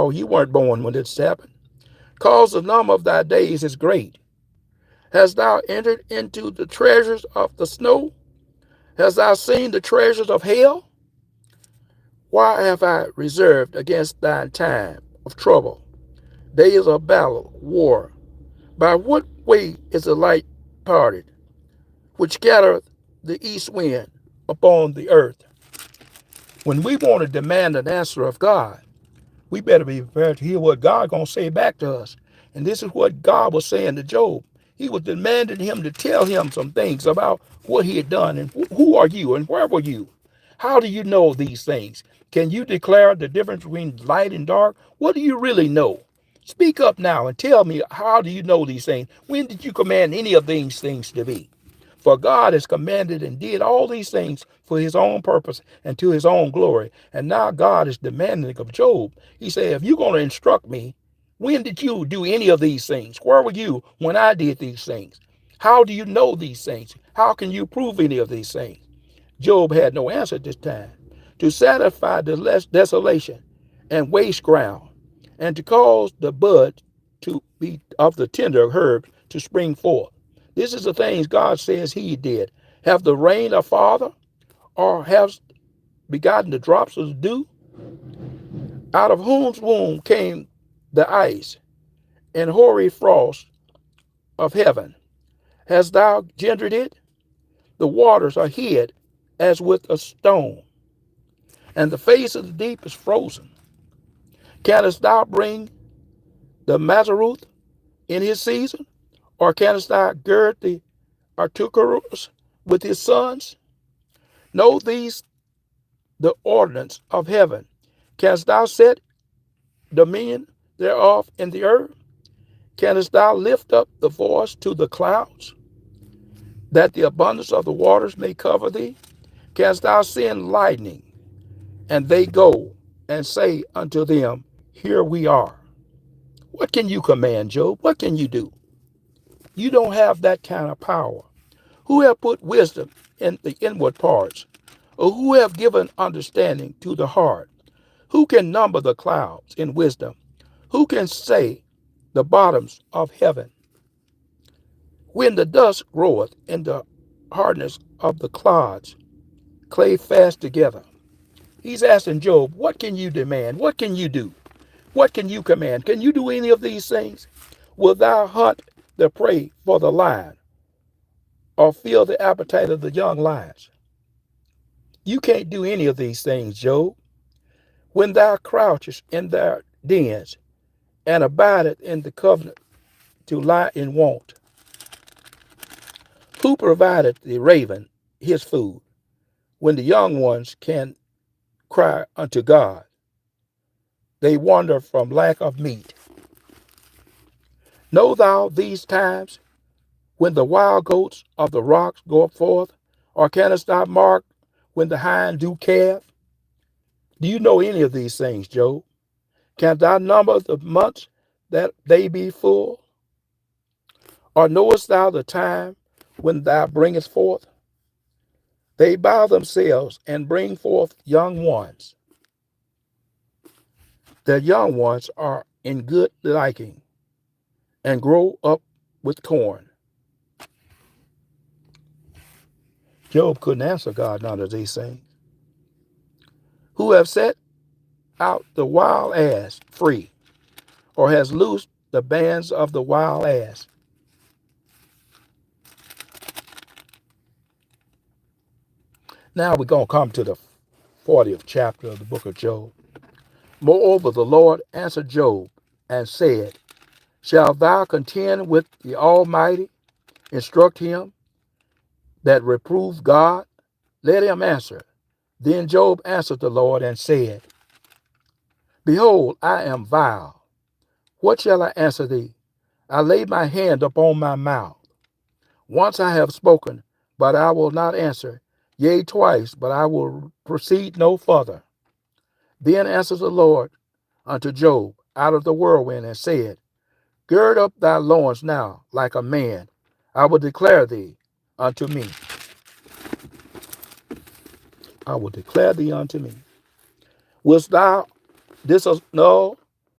Oh, you weren't born when this happened. Cause the number of thy days is great. Hast thou entered into the treasures of the snow? Hast thou seen the treasures of hell? Why have I reserved against thine time of trouble, days of battle, war? By what way is the light parted, which scattereth the east wind upon the earth? When we want to demand an answer of God, we better be prepared to hear what God gonna say back to us. And this is what God was saying to Job. He was demanding him to tell him some things about what he had done and who are you and where were you? How do you know these things? Can you declare the difference between light and dark? What do you really know? Speak up now and tell me, how do you know these things? When did you command any of these things to be? For God has commanded and did all these things for his own purpose and to his own glory. And now God is demanding of Job. He said, if you're going to instruct me, when did you do any of these things? Where were you when I did these things? How do you know these things? How can you prove any of these things? Job had no answer at this time. To satisfy the desolation and waste ground, and to cause the bud to be of the tender herb to spring forth. This is the things God says he did. Have the rain a father, or have begotten the drops of dew? Out of whose womb came the ice and hoary frost of heaven? Hast thou gendered it? The waters are hid as with a stone, and the face of the deep is frozen. Canst thou bring the Mazaruth in his season? Or canst thou gird the Artucarus with his sons? Know these the ordinance of heaven. Canst thou set dominion thereof in the earth? Canst thou lift up the voice to the clouds, that the abundance of the waters may cover thee? Canst thou send lightning, and they go and say unto them, here we are? What can you command, Job? What can you do? You don't have that kind of power. Who have put wisdom in the inward parts? Or who have given understanding to the heart? Who can number the clouds in wisdom? Who can say the bottoms of heaven? When the dust groweth in the hardness of the clods, clay fast together. He's asking Job, what can you demand? What can you do? What can you command? Can you do any of these things? Will thou hunt the prey for the lion, or fill the appetite of the young lions? You can't do any of these things, Job. When thou crouchest in their dens, and abideth in the covenant to lie in want, who provided the raven his food, when the young ones can cry unto God? They wander from lack of meat. Know thou these times, when the wild goats of the rocks go forth? Or canst thou mark when the hind do calve? Do you know any of these things, Job? Canst thou number the months that they be full? Or knowest thou the time when thou bringest forth? They bow themselves and bring forth young ones. Their young ones are in good liking, and grow up with corn. Job couldn't answer God none of these things. Who have set out the wild ass free, or has loosed the bands of the wild ass? Now we're going to come to the 40th chapter of the book of Job. Moreover, the Lord answered Job and said, shalt thou contend with the Almighty, instruct him that reprove God? Let him answer. Then Job answered the Lord and said, behold, I am vile. What shall I answer thee? I lay my hand upon my mouth. Once I have spoken, but I will not answer. Yea, twice, but I will proceed no further. Then answered the Lord unto Job out of the whirlwind and said, gird up thy loins now like a man. I will declare thee unto me. I will declare thee unto me. Wouldst thou disannul